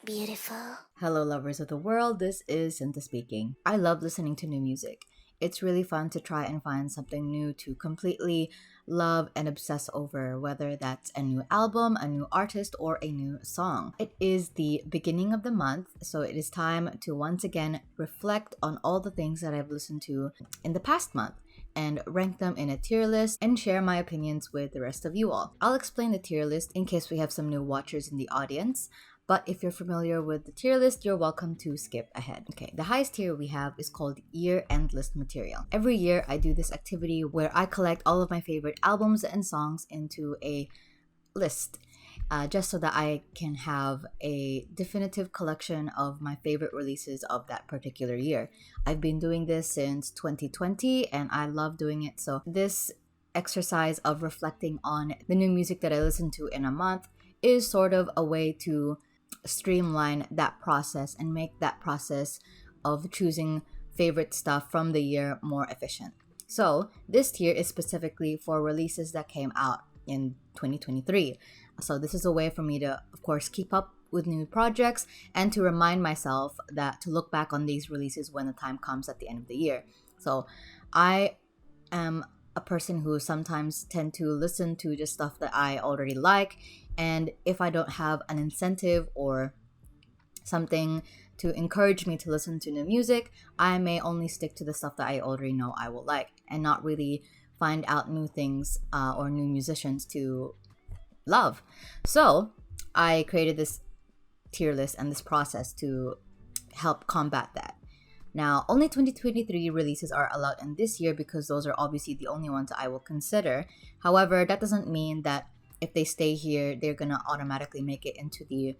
Beautiful. Hello, lovers of the world. This is Cinta speaking. I love listening to new music. It's really fun to try and find something new to completely love and obsess over, whether that's a new album, a new artist, or a new song. It is the beginning of the month, so it is time to once again reflect on all the things that I've listened to in the past month and rank them in a tier list and share my opinions with the rest of you all. I'll explain the tier list in case we have some new watchers in the audience. But if you're familiar with the tier list, you're welcome to skip ahead. Okay, the highest tier we have is called year-end list material. Every year, I do this activity where I collect all of my favorite albums and songs into a list. Just so that I can have a definitive collection of my favorite releases of that particular year. I've been doing this since 2020 and I love doing it. So, this exercise of reflecting on the new music that I listen to in a month is sort of a way to streamline that process and make that process of choosing favorite stuff from the year more efficient. So, this tier is specifically for releases that came out in 2023. So, this is a way for me to, of course, keep up with new projects and to remind myself that to look back on these releases when the time comes at the end of the year. So, I am a person who sometimes tend to listen to just stuff that I already like, and if I don't have an incentive or something to encourage me to listen to new music, I may only stick to the stuff that I already know I will like and not really find out new things or new musicians to love. So I created this tier list and this process to help combat that. Now, only 2023 releases are allowed in this year because those are obviously the only ones I will consider. However, that doesn't mean that if they stay here, they're gonna automatically make it into the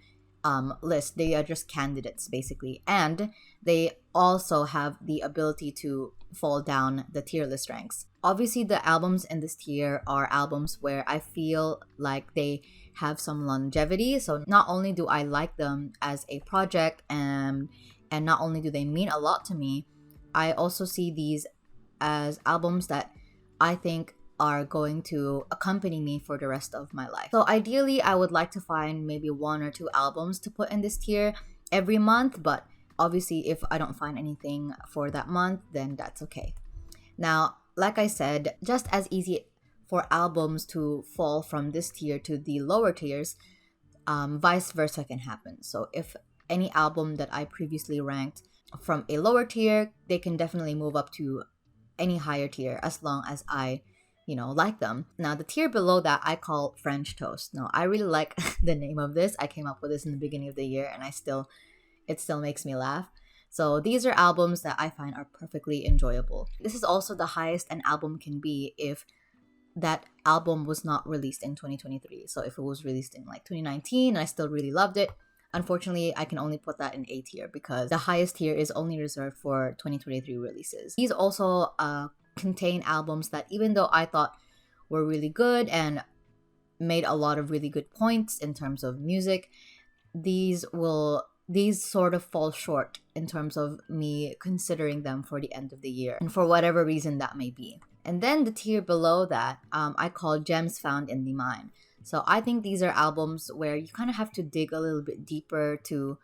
list. They are just candidates, basically. And they also have the ability to fall down the tier list ranks. Obviously, the albums in this tier are albums where I feel like they have some longevity. So not only do I like them as a project and not only do they mean a lot to me, I also see these as albums that I think are going to accompany me for the rest of my life. So ideally, I would like to find maybe one or two albums to put in this tier every month, but obviously if I don't find anything for that month, then that's okay. Now, like I said, just as easy for albums to fall from this tier to the lower tiers, vice versa can happen. So if any album that I previously ranked from a lower tier, they can definitely move up to any higher tier as long as I like them. Now, the tier below that I call French Toast. Now, I really like the name of this. I came up with this in the beginning of the year and it still makes me laugh. So these are albums that I find are perfectly enjoyable. This is also the highest an album can be if that album was not released in 2023. So if it was released in like 2019 and I still really loved it, unfortunately, I can only put that in A tier because the highest tier is only reserved for 2023 releases. These also contain albums that even though I thought were really good and made a lot of really good points in terms of music, these sort of fall short in terms of me considering them for the end of the year and for whatever reason that may be. And then the tier below that I call Gems Found in the Mind. So I think these are albums where you kind of have to dig a little bit deeper to,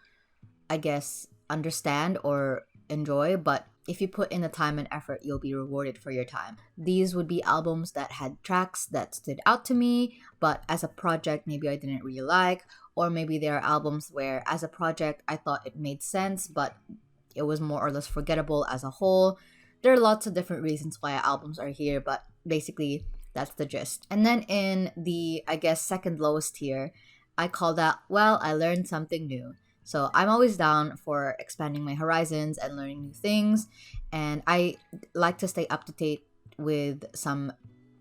I guess, understand or enjoy, but if you put in the time and effort, you'll be rewarded for your time. These would be albums that had tracks that stood out to me, but as a project, maybe I didn't really like, or maybe there are albums where as a project, I thought it made sense, but it was more or less forgettable as a whole. There are lots of different reasons why albums are here, but basically, that's the gist. And then in the, I guess, second lowest tier, I call that, well, I learned something new. So I'm always down for expanding my horizons and learning new things. And I like to stay up to date with some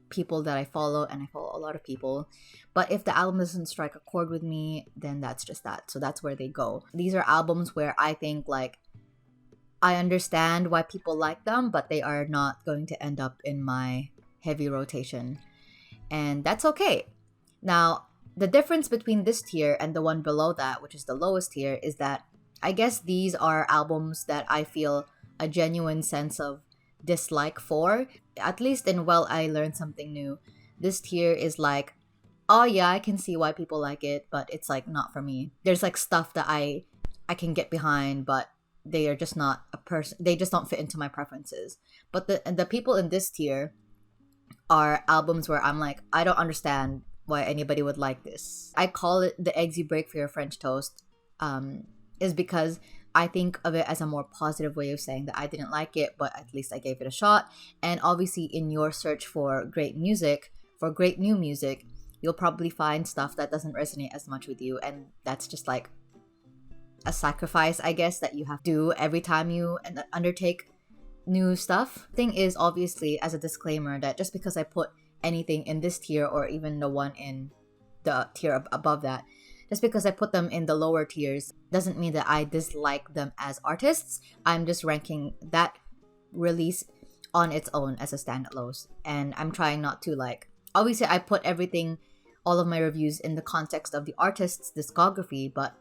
people that I follow, and I follow a lot of people. But if the album doesn't strike a chord with me, then that's just that. So that's where they go. These are albums where I think like I understand why people like them, but they are not going to end up in my heavy rotation. And that's okay. Now, the difference between this tier and the one below that, which is the lowest tier, is that I guess these are albums that I feel a genuine sense of dislike for. At least in Well, I Learned Something New, this tier is like, oh yeah, I can see why people like it, but it's like not for me. There's like stuff that I I can get behind, but they are just not a person. They just don't fit into my preferences. But the people in this tier are albums where I'm like, I don't understand why anybody would like this. I call it the eggs you break for your French toast, is because I think of it as a more positive way of saying that I didn't like it, but at least I gave it a shot. And obviously, in your search for great music, for great new music, you'll probably find stuff that doesn't resonate as much with you. And that's just like a sacrifice, I guess, that you have to do every time you undertake new stuff. Thing is, obviously, as a disclaimer, that just because I put anything in this tier or even the one in the tier above that, just because I put them in the lower tiers doesn't mean that I dislike them as artists. I'm just ranking that release on its own as a standalone, and I'm trying not to like, obviously I put everything, all of my reviews in the context of the artist's discography, but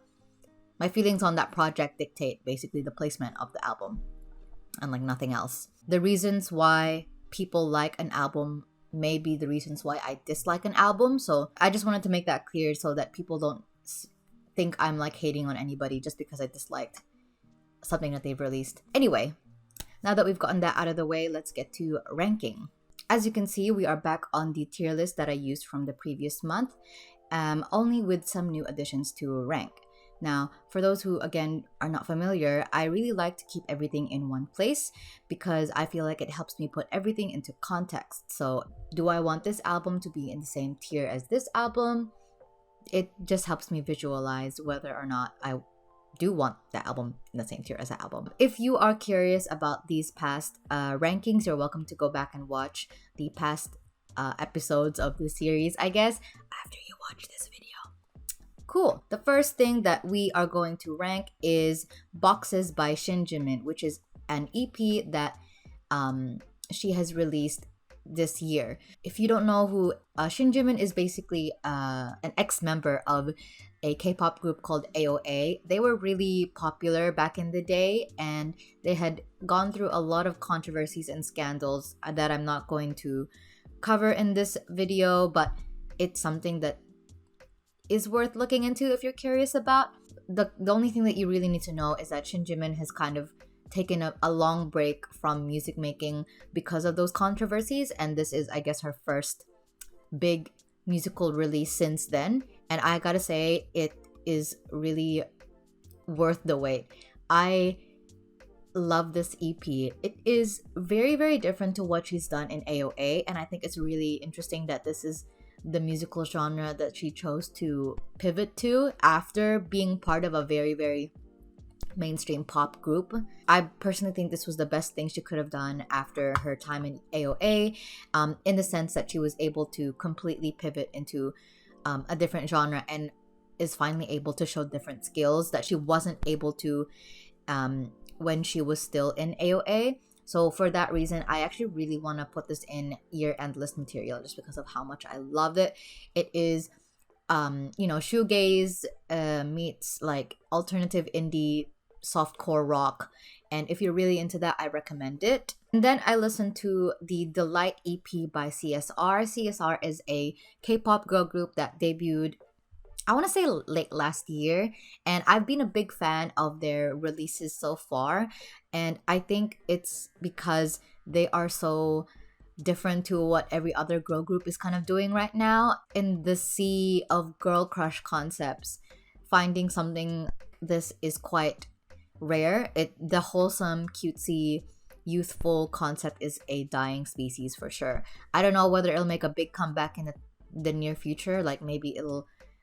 my feelings on that project dictate basically the placement of the album and like nothing else. The reasons why people like an album may be the reasons why I dislike an album. So I just wanted to make that clear so that people don't think I'm like hating on anybody just because I disliked something that they've released. Anyway, now that we've gotten that out of the way, let's get to ranking. As you can see, we are back on the tier list that I used from the previous month, only with some new additions to rank. Now, for those who, again, are not familiar, I really like to keep everything in one place because I feel like it helps me put everything into context. So, do I want this album to be in the same tier as this album? It just helps me visualize whether or not I do want the album in the same tier as the album. If you are curious about these past rankings, you're welcome to go back and watch the past episodes of the series, I guess, after you watch this video. Cool. The first thing that we are going to rank is Boxes by Shin Jimin, which is an EP that she has released this year. If you don't know who Shin Jimin is, basically an ex-member of a K-pop group called AOA. They were really popular back in the day, and they had gone through a lot of controversies and scandals that I'm not going to cover in this video, but it's something that is worth looking into if you're curious about. The only thing that you really need to know is that Shin Jimin has kind of taken a long break from music making because of those controversies, and this is, I guess, her first big musical release since then, and I gotta say it is really worth the wait. I love this EP. It is very, very different to what she's done in AOA, and I think it's really interesting that this is the musical genre that she chose to pivot to after being part of a very, very mainstream pop group. I personally think this was the best thing she could have done after her time in AOA, in the sense that she was able to completely pivot into a different genre and is finally able to show different skills that she wasn't able to when she was still in AOA. So for that reason, I actually really want to put this in year-end list material just because of how much I loved it. It is, shoegaze meets like alternative indie softcore rock. And if you're really into that, I recommend it. And then I listened to the Delight EP by CSR. CSR is a K-pop girl group that debuted, I want to say, late last year, and I've been a big fan of their releases so far, and I think it's because they are so different to what every other girl group is kind of doing right now. In the sea of girl crush concepts, finding something this is quite rare. The wholesome, cutesy, youthful concept is a dying species for sure. I don't know whether it'll make a big comeback in the near future, like maybe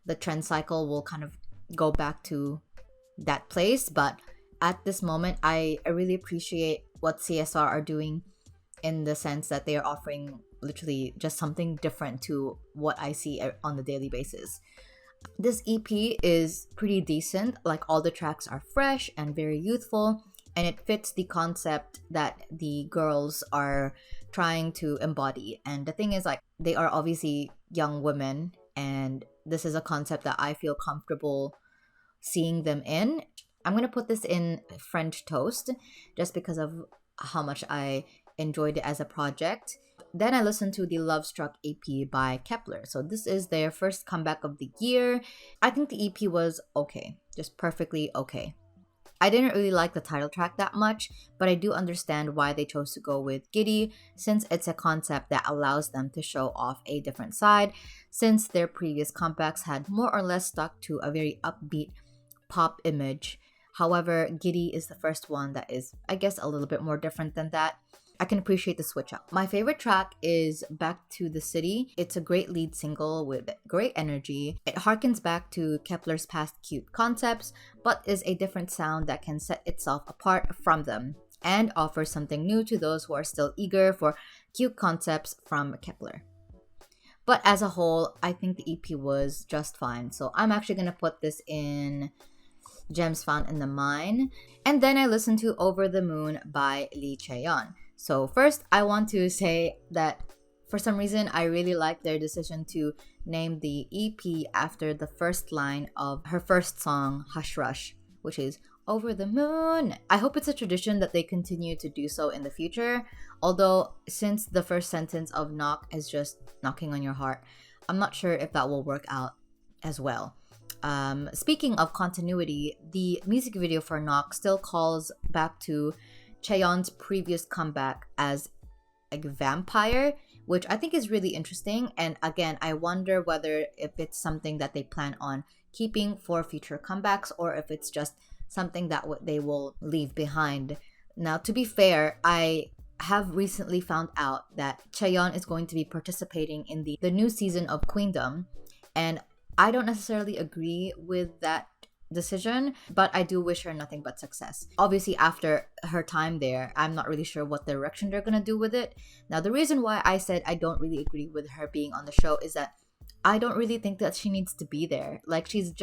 the trend cycle will kind of go back to that place. But at this moment, I really appreciate what CSR are doing in the sense that they are offering literally just something different to what I see on the daily basis. This EP is pretty decent. Like, all the tracks are fresh and very youthful, and it fits the concept that the girls are trying to embody. And the thing is, like, they are obviously young women, and this is a concept that I feel comfortable seeing them in. I'm going to put this in French toast just because of how much I enjoyed it as a project. Then I listened to the Love Struck EP by Kepler. So this is their first comeback of the year. I think the EP was okay, just perfectly okay. I didn't really like the title track that much, but I do understand why they chose to go with Giddy, since it's a concept that allows them to show off a different side, since their previous comebacks had more or less stuck to a very upbeat pop image. However, Giddy is the first one that is, I guess, a little bit more different than that. I can appreciate the switch up. My favorite track is Back to the City. It's a great lead single with great energy. It harkens back to Kepler's past cute concepts, but is a different sound that can set itself apart from them and offers something new to those who are still eager for cute concepts from Kepler. But as a whole, I think the EP was just fine. So I'm actually going to put this in Gems Found in the Mine. And then I listened to Over the Moon by Lee Chaeyeon. So first, I want to say that for some reason, I really like their decision to name the EP after the first line of her first song, Hush Rush, which is Over the Moon. I hope it's a tradition that they continue to do so in the future. Although, since the first sentence of Knock is just knocking on your heart, I'm not sure if that will work out as well. Speaking of continuity, the music video for Knock still calls back to Chaeyeon's previous comeback as a vampire, which I think is really interesting. And again, I wonder whether if it's something that they plan on keeping for future comebacks or if it's just something that they will leave behind. Now, to be fair, I have recently found out that Chaeyeon is going to be participating in the new season of Queendom, and I don't necessarily agree with that decision, but I do wish her nothing but success. Obviously, after her time there, I'm not really sure what direction they're gonna do with it. Now, the reason why I said I don't really agree with her being on the show is that I don't really think that she needs to be there. Like, she's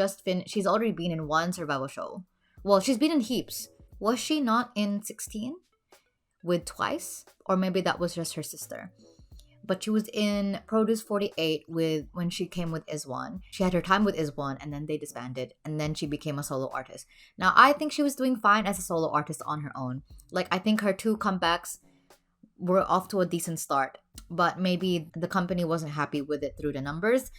already been in one survival show. Well, she's been in heaps. Was she not in 16 with Twice? Or maybe that was just her sister. But she was in Produce 48 when she came with Iswan. She had her time with Iswan and then they disbanded and then she became a solo artist. Now, I think she was doing fine as a solo artist on her own. Like, I think her 2 comebacks were off to a decent start, but maybe the company wasn't happy with it through the numbers.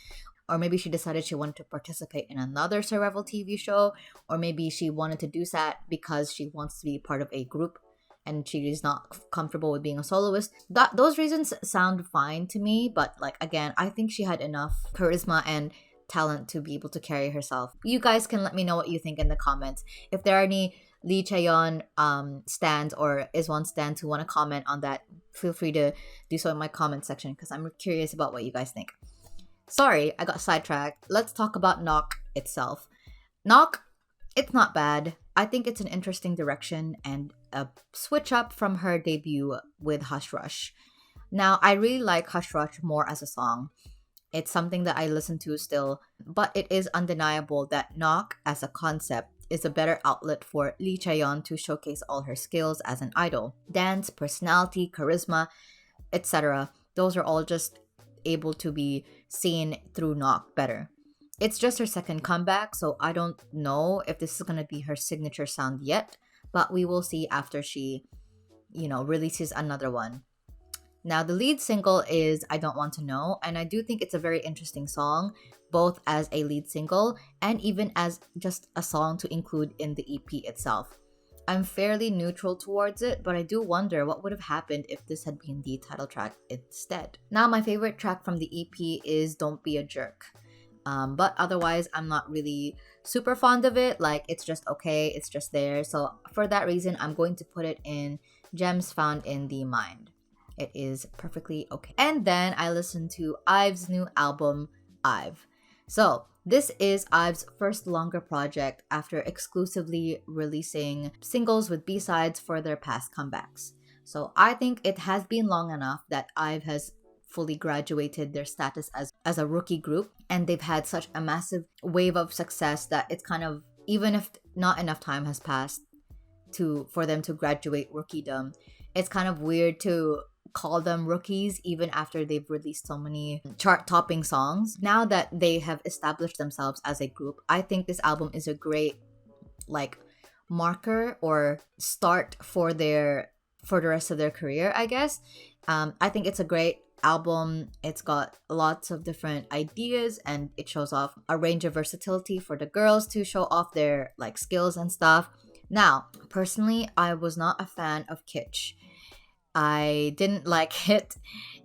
Or maybe she decided she wanted to participate in another survival TV show. Or maybe she wanted to do that because she wants to be part of a group and she is not comfortable with being a soloist. Those reasons sound fine to me, but like, again, I think she had enough charisma and talent to be able to carry herself. You guys can let me know what you think in the comments. If there are any Lee Chaeyeon stands or Iswan stands who want to comment on that, feel free to do so in my comment section because I'm curious about what you guys think. Sorry, I got sidetracked. Let's talk about Knock itself. Knock, it's not bad. I think it's an interesting direction and a switch up from her debut with Hush Rush. Now, I really like Hush Rush more as a song. It's something that I listen to still, but it is undeniable that Knock as a concept is a better outlet for Lee Chaeyeon to showcase all her skills as an idol. Dance, personality, charisma, etc. Those are all just able to be seen through Knock better. It's just her second comeback, so I don't know if this is going to be her signature sound yet, but we will see after she, releases another one. Now, the lead single is I Don't Want to Know, and I do think it's a very interesting song, both as a lead single and even as just a song to include in the EP itself. I'm fairly neutral towards it, but I do wonder what would have happened if this had been the title track instead. Now, my favorite track from the EP is Don't Be a Jerk. But otherwise, I'm not really super fond of it. Like, it's just okay, it's just there. So for that reason, I'm going to put it in Gems Found in the Mind. It is perfectly okay. And then I listened to IVE's new album, IVE. So this is IVE's first longer project after exclusively releasing singles with B-sides for their past comebacks. So I think it has been long enough that IVE has fully graduated their status as a rookie group, and they've had such a massive wave of success that it's kind of, even if not enough time has passed for them to graduate rookiedom, it's kind of weird to call them rookies even after they've released so many chart-topping songs. Now that they have established themselves as a group, I think this album is a great marker or start for the rest of their career, I guess. I think it's a great album. It's got lots of different ideas and it shows off a range of versatility for the girls to show off their skills and stuff. Now, personally, I was not a fan of Kitsch. I didn't like it,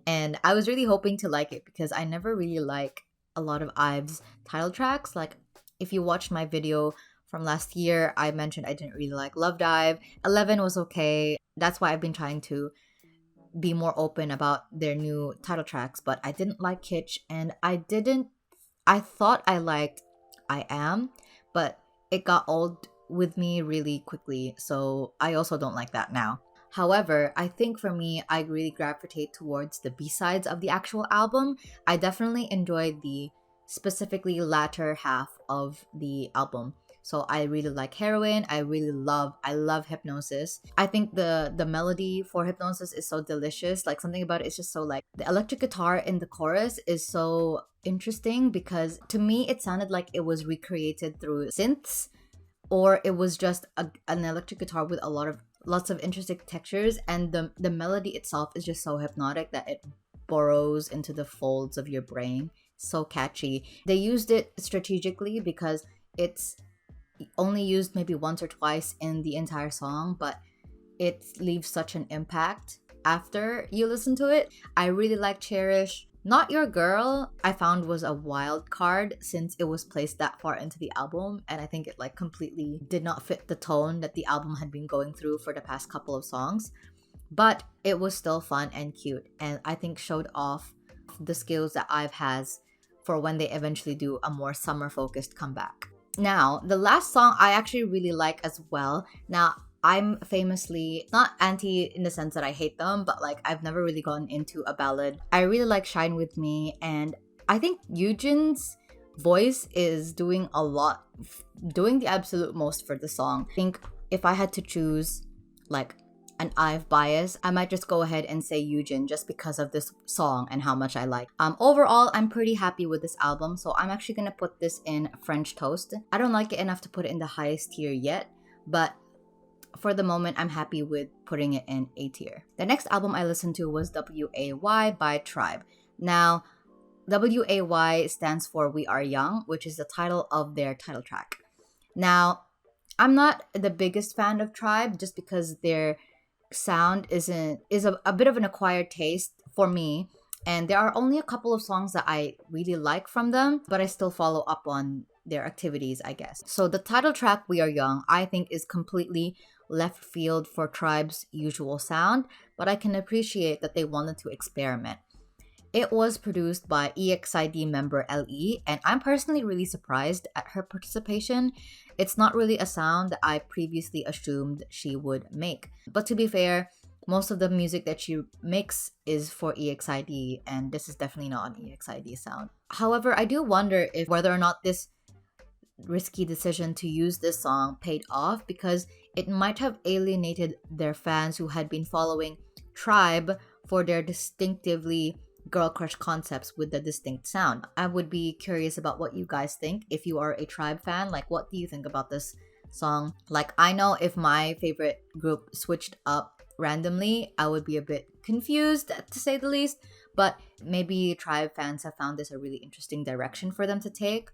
and I was really hoping to like it because I never really like a lot of IVE's title tracks. Like, if you watched my video from last year, I mentioned I didn't really like Love Dive. 11 was okay. That's why I've been trying to be more open about their new title tracks, but I didn't like Kitsch, and I thought I liked I Am, but it got old with me really quickly, so I also don't like that now. However, I think for me, I really gravitate towards the B-sides of the actual album. I definitely enjoyed the specifically latter half of the album. So I really like Heroin. I love Hypnosis. I think the melody for Hypnosis is so delicious. Like, something about it is just so, like, the electric guitar in the chorus is so interesting because to me it sounded like it was recreated through synths, or it was just an electric guitar with lots of interesting textures, and the melody itself is just so hypnotic that it burrows into the folds of your brain. So catchy. They used it strategically because it's only used maybe once or twice in the entire song, but it leaves such an impact after you listen to it. I really like Cherish. Not Your Girl, I found was a wild card since it was placed that far into the album, and I think it like completely did not fit the tone that the album had been going through for the past couple of songs. But it was still fun and cute, and I think showed off the skills that IVE has for when they eventually do a more summer focused comeback. Now, the last song I actually really like as well. Now, I'm famously not anti in the sense that I hate them, but like I've never really gotten into a ballad. I really like Shine With Me, and I think Eugen's voice is doing doing the absolute most for the song. I think if I had to choose like an IVE bias, I might just go ahead and say Eugen just because of this song and how much I like. Overall, I'm pretty happy with this album, so I'm actually gonna put this in French Toast. I don't like it enough to put it in the highest tier yet, but for the moment, I'm happy with putting it in A tier. The next album I listened to was WAY by Tribe. Now, WAY stands for We Are Young, which is the title of their title track. Now, I'm not the biggest fan of Tribe just because their sound is a bit of an acquired taste for me, and there are only a couple of songs that I really like from them, but I still follow up on their activities, I guess. So the title track We Are Young, I think, is completely left field for Tribe's usual sound, but I can appreciate that they wanted to experiment. It was produced by EXID member LE, and I'm personally really surprised at her participation. It's not really a sound that I previously assumed she would make. But to be fair, most of the music that she makes is for EXID, and this is definitely not an EXID sound. However, I do wonder if whether or not this risky decision to use this song paid off, because it might have alienated their fans who had been following Tribe for their distinctively girl crush concepts with the distinct sound. I would be curious about what you guys think. If you are a Tribe fan, like, what do you think about this song? Like, I know if my favorite group switched up randomly, I would be a bit confused, to say the least, but maybe Tribe fans have found this a really interesting direction for them to take.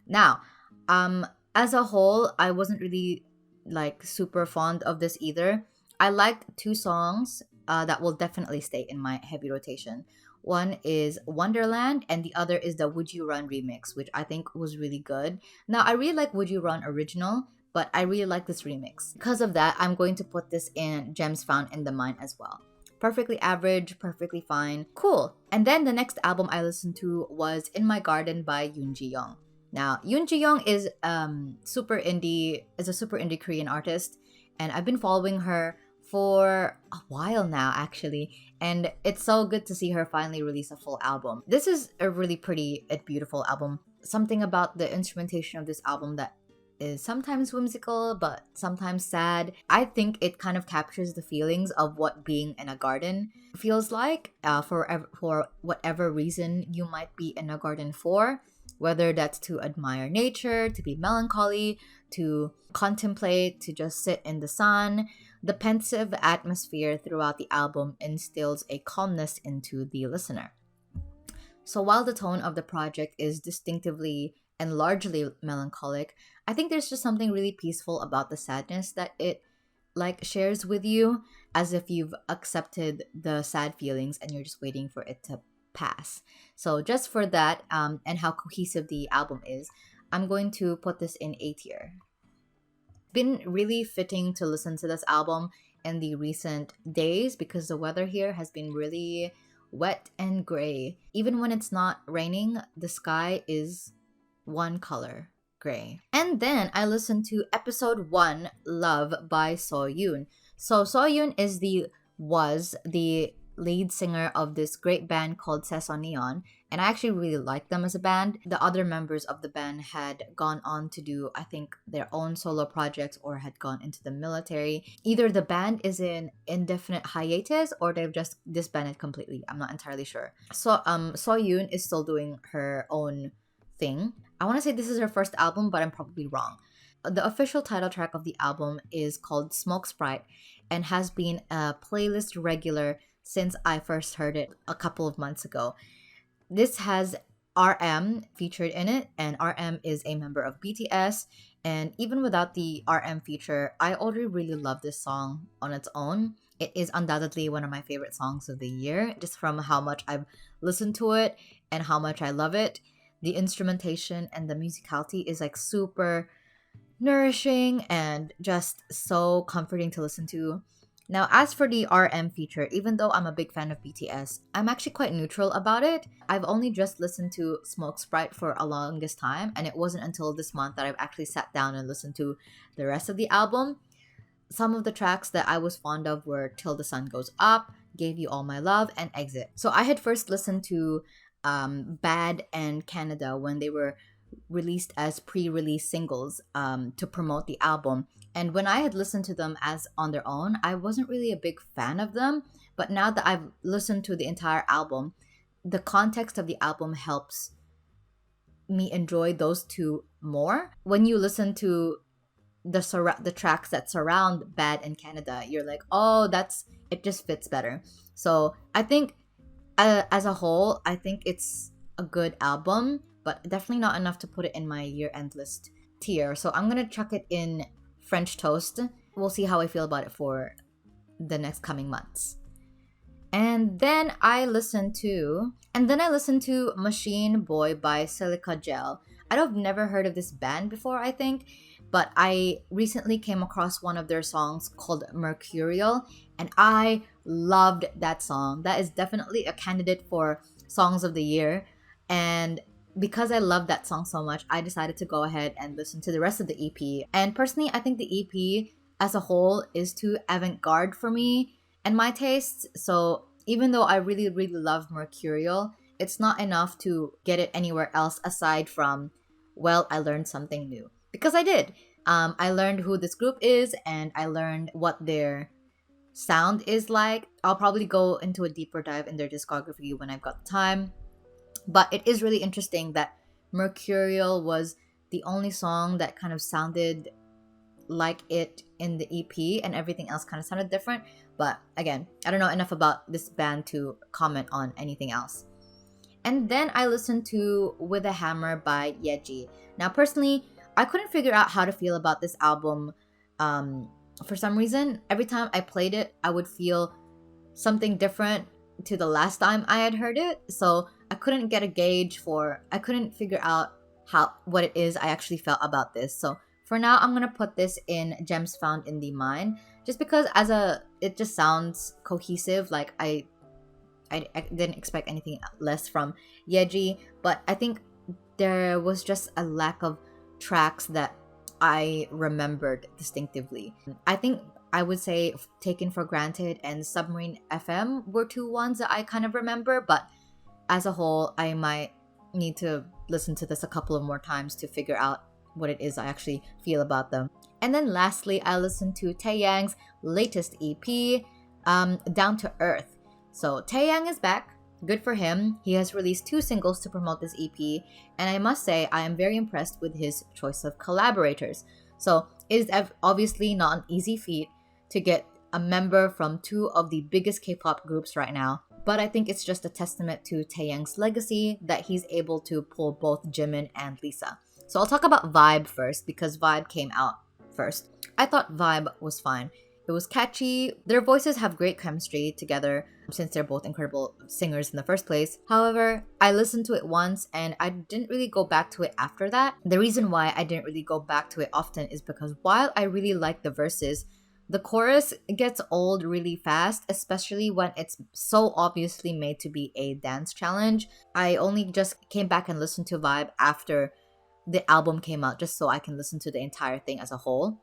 Now, as a whole, I wasn't really like super fond of this either. I liked two songs that will definitely stay in my heavy rotation. One is Wonderland, and the other is the Would You Run remix, which I think was really good. Now, I really like Would You Run original, but I really like this remix. Because of that, I'm going to put this in Gems Found in the Mind as well. Perfectly average, perfectly fine, cool. And then the next album I listened to was In My Garden by Yoon Ji Young. Now, Yoon Ji Young is a super indie Korean artist, and I've been following her for a while now, actually, and it's so good to see her finally release a full album. This is a really pretty and beautiful album. Something about the instrumentation of this album that is sometimes whimsical but sometimes sad. I think it kind of captures the feelings of what being in a garden feels like, for whatever reason you might be in a garden for. Whether that's to admire nature, to be melancholy, to contemplate, to just sit in the sun. The pensive atmosphere throughout the album instills a calmness into the listener. So while the tone of the project is distinctively and largely melancholic, I think there's just something really peaceful about the sadness that it like shares with you, as if you've accepted the sad feelings and you're just waiting for it to pass. So just for that, and how cohesive the album is, I'm going to put this in A tier. Been really fitting to listen to this album in the recent days because the weather here has been really wet and gray. Even when it's not raining, the sky is one color, gray. And then I listened to episode 1, Love by Soyun. So Soyun was the lead singer of this great band called Neon, and I actually really liked them as a band. The other members of the band had gone on to do, I think, their own solo projects or had gone into the military. Either the band is in indefinite hiatus or they've just disbanded completely. I'm not entirely sure. So Soyun is still doing her own thing. I want to say this is her first album, but I'm probably wrong. The official title track of the album is called Smoke Sprite and has been a playlist regular since I first heard it a couple of months ago. This has RM featured in it, and RM is a member of BTS. And even without the RM feature, I already really love this song on its own. It is undoubtedly one of my favorite songs of the year, just from how much I've listened to it and how much I love it. The instrumentation and the musicality is like super nourishing and just so comforting to listen to. Now, as for the RM feature, even though I'm a big fan of BTS, I'm actually quite neutral about it. I've only just listened to Smoke Sprite for a longest time, and it wasn't until this month that I've actually sat down and listened to the rest of the album. Some of the tracks that I was fond of were Till the Sun Goes Up, Gave You All My Love, and Exit. So I had first listened to Bad and Canada when they were released as pre-release singles to promote the album. And when I had listened to them as on their own, I wasn't really a big fan of them. But now that I've listened to the entire album, the context of the album helps me enjoy those two more. When you listen to the tracks that surround Bad and Canada, you're like, oh, it just fits better. So I think as a whole, I think it's a good album, but definitely not enough to put it in my year-end list tier. So I'm gonna chuck it in French Toast. We'll see how I feel about it for the next coming months. And then I listened to Machine Boy by Silica Gel. I've never heard of this band before, I think, but I recently came across one of their songs called Mercurial, and I loved that song. That is definitely a candidate for Songs of the Year. And because I love that song so much, I decided to go ahead and listen to the rest of the EP. And personally, I think the EP as a whole is too avant-garde for me and my tastes. So even though I really, really love Mercurial, it's not enough to get it anywhere else aside from, well, I learned something new. Because I did. I learned who this group is, and I learned what their sound is like. I'll probably go into a deeper dive in their discography when I've got the time. But it is really interesting that Mercurial was the only song that kind of sounded like it in the EP, and everything else kind of sounded different. But again, I don't know enough about this band to comment on anything else. And then I listened to With a Hammer by Yeji. Now, personally, I couldn't figure out how to feel about this album. For some reason, every time I played it, I would feel something different to the last time I had heard it. So I couldn't get a gauge I couldn't figure out what it is I actually felt about this. So for now, I'm gonna put this in Gems Found in the Mind, just because it just sounds cohesive. Like I didn't expect anything less from Yeji, but I think there was just a lack of tracks that I remembered distinctively. I think I would say Taken for Granted and Submarine FM were two ones that I kind of remember, but as a whole, I might need to listen to this a couple of more times to figure out what it is I actually feel about them. And then lastly, I listened to Taeyang's latest EP, Down to Earth. So Taeyang is back. Good for him. He has released 2 singles to promote this EP, and I must say I am very impressed with his choice of collaborators. So it is obviously not an easy feat to get a member from 2 of the biggest K-pop groups right now but I think it's just a testament to Taeyang's legacy that he's able to pull both Jimin and Lisa. So I'll talk about Vibe first because Vibe came out first. I thought Vibe was fine. It was catchy. Their voices have great chemistry together since they're both incredible singers in the first place. However, I listened to it once and I didn't really go back to it after that. The reason why I didn't really go back to it often is because while I really like the verses, the chorus gets old really fast, especially when it's so obviously made to be a dance challenge. I only just came back and listened to Vibe after the album came out just so I can listen to the entire thing as a whole.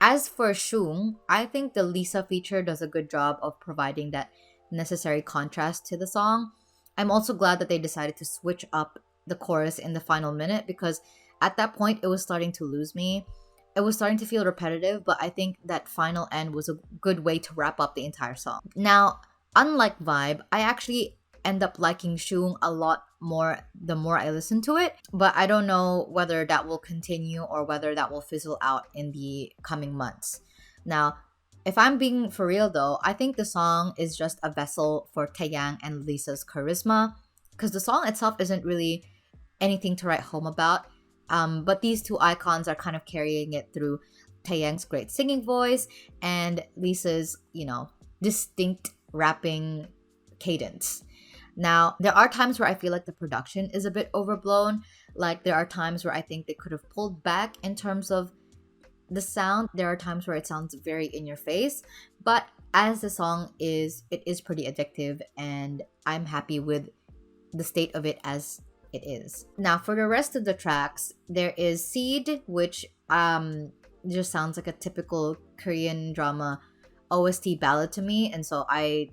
As for Shung, I think the Lisa feature does a good job of providing that necessary contrast to the song. I'm also glad that they decided to switch up the chorus in the final minute because at that point it was starting to lose me. It was starting to feel repetitive, but I think that final end was a good way to wrap up the entire song. Now, unlike Vibe, I actually end up liking Shung a lot more the more I listen to it, but I don't know whether that will continue or whether that will fizzle out in the coming months. Now, if I'm being for real though, I think the song is just a vessel for Taeyang and Lisa's charisma because the song itself isn't really anything to write home about. But these two icons are kind of carrying it through Taeyang's great singing voice and Lisa's, distinct rapping cadence. Now, there are times where I feel like the production is a bit overblown. Like, there are times where I think they could have pulled back in terms of the sound. There are times where it sounds very in your face. But as the song is, it is pretty addictive, and I'm happy with the state of it as it is. Now, for the rest of the tracks, there is Seed, which just sounds like a typical Korean drama OST ballad to me, and so I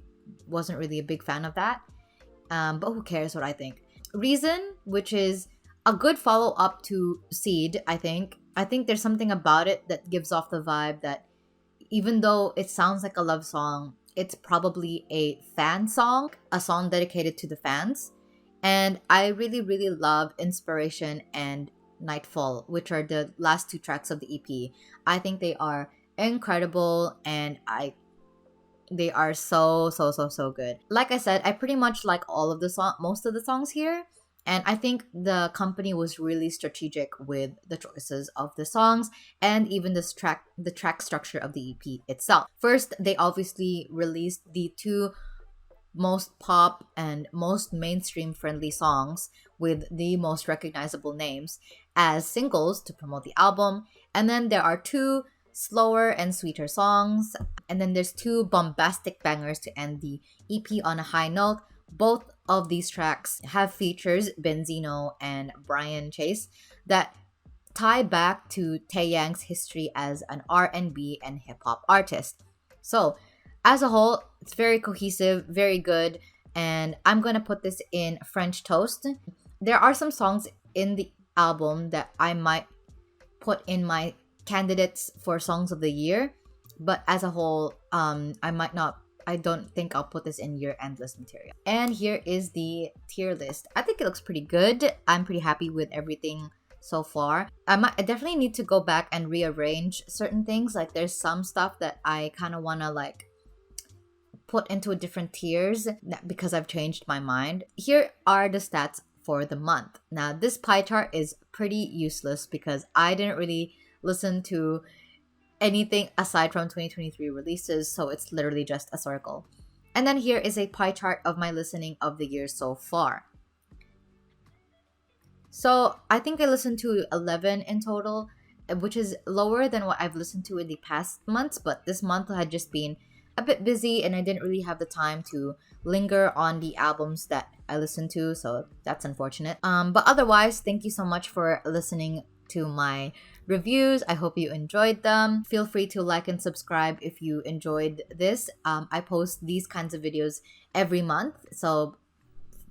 wasn't really a big fan of that. But who cares what I think? Reason, which is a good follow-up to Seed, I think. I think there's something about it that gives off the vibe that even though it sounds like a love song, it's probably a fan song, a song dedicated to the fans. And I really, really love Inspiration and Nightfall, which are the last two tracks of the EP. I think they are incredible and they are so good. Like I said, I pretty much like all of most of the songs here. And I think the company was really strategic with the choices of the songs and even the track structure of the EP itself. First, they obviously released the two most pop and most mainstream friendly songs with the most recognizable names as singles to promote the album. And then there are two slower and sweeter songs. And then there's two bombastic bangers to end the EP on a high note. Both of these tracks have features Benzino and Brian Chase that tie back to Taeyang's history as an R&B and hip hop artist. So, as a whole, it's very cohesive, very good, and I'm gonna put this in French toast. There are some songs in the album that I might put in my candidates for songs of the year, but as a whole, I don't think I'll put this in year-end list material. And here is the tier list. I think it looks pretty good. I'm pretty happy with everything so far. I definitely need to go back and rearrange certain things. Like there's some stuff that I kind of want to put into different tiers because I've changed my mind. Here are the stats for the month. Now this pie chart is pretty useless because I didn't really listen to anything aside from 2023 releases, so it's literally just a circle. And then here is a pie chart of my listening of the year so far. So I think I listened to 11 in total, which is lower than what I've listened to in the past months, but this month had just been a bit busy and I didn't really have the time to linger on the albums that I listened to, so that's unfortunate. But otherwise, thank you so much for listening to my reviews. I hope you enjoyed them. Feel free to like and subscribe if you enjoyed this. I post these kinds of videos every month, so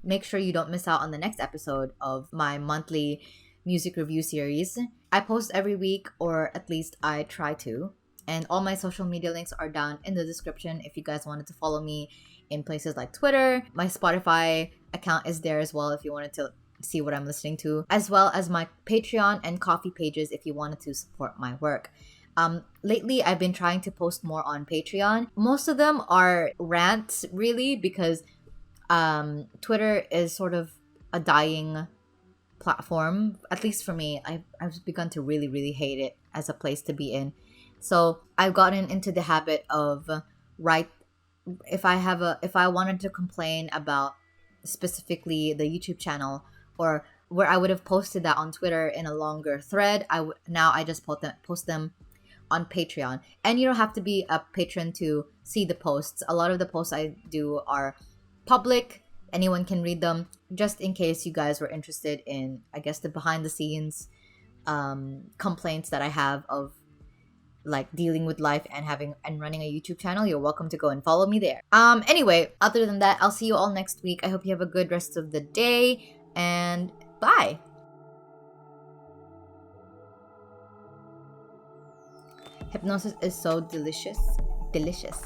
make sure you don't miss out on the next episode of my monthly music review series. I post every week, or at least I try to. And all my social media links are down in the description if you guys wanted to follow me in places like Twitter. My Spotify account is there as well if you wanted to see what I'm listening to, as well as my Patreon and Coffee pages if you wanted to support my work. Lately, I've been trying to post more on Patreon. Most of them are rants, really, because Twitter is sort of a dying platform. At least for me, I've begun to really, really hate it as a place to be in. So I've gotten into the habit of write if I wanted to complain about specifically the YouTube channel, or where I would have posted that on Twitter in a longer thread, now I just post them on Patreon. And you don't have to be a patron to see the posts. A lot of the posts I do are public. Anyone can read them. Just in case you guys were interested in, I guess, the behind the scenes complaints that I have of like dealing with life and having and running a YouTube channel, you're welcome to go and follow me there. Anyway, other than that, I'll see you all next week. I hope you have a good rest of the day, and bye. Hypnosis is so delicious. Delicious.